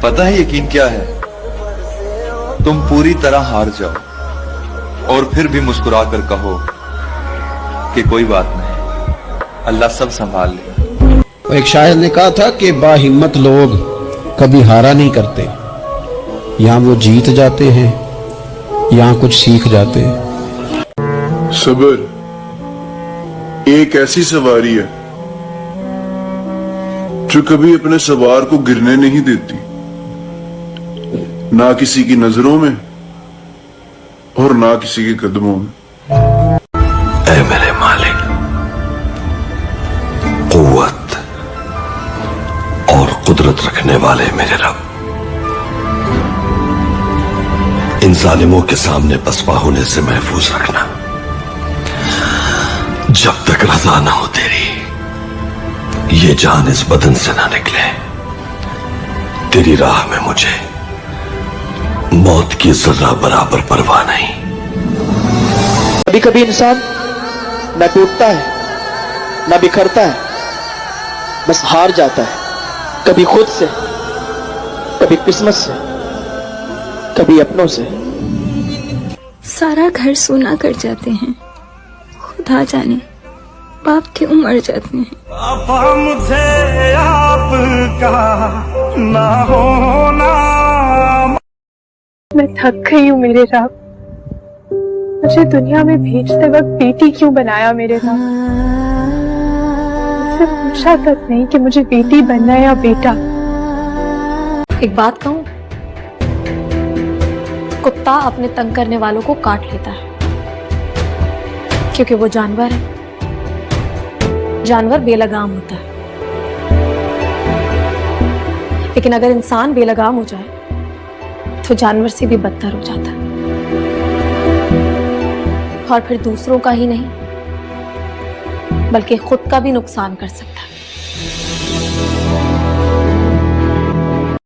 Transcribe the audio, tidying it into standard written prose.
पता है यकीन क्या है? तुम पूरी तरह हार जाओ और फिर भी मुस्कुरा कर कहो कि कोई बात नहीं, अल्लाह सब संभाल ले। एक शायर ने कहा था कि बाहिम्मत लोग कभी हारा नहीं करते, यहाँ वो जीत जाते हैं, यहाँ कुछ सीख जाते हैं। सब्र एक ऐसी सवारी है जो कभी अपने सवार को गिरने नहीं देती, ना किसी की नजरों में और ना किसी के कदमों में। ऐ मेरे मालिक, कुव्वत और कुदरत रखने वाले मेरे रब, इन जालिमों के सामने पसपा होने से महफूज रखना। जब तक रजा ना हो तेरी, ये जान इस बदन से ना निकले, तेरी राह में मुझे मौत की जर्रा बराबर परवाह नहीं। कभी कभी इंसान न टूटता है न बिखरता है, बस हार जाता है, कभी खुद से, कभी किस्मत से, कभी अपनों से। सारा घर सूना कर जाते हैं, खुदा जाने बाप क्यों मर जाते हैं। पापा मुझे आपका ना होना। मैं थक गई हूँ मेरे रब, मुझे दुनिया में भेजते वक्त बेटी क्यों बनाया मेरे रब? मुझसे पूछा तक नहीं कि मुझे बेटी बनना है या बेटा। एक बात कहूं, कुत्ता अपने तंग करने वालों को काट लेता है क्योंकि वो जानवर है, जानवर बेलगाम होता है। लेकिन अगर इंसान बेलगाम हो जाए तो जानवर से भी बदतर हो जाता है, और फिर दूसरों का ही नहीं बल्कि खुद का भी नुकसान कर सकता है।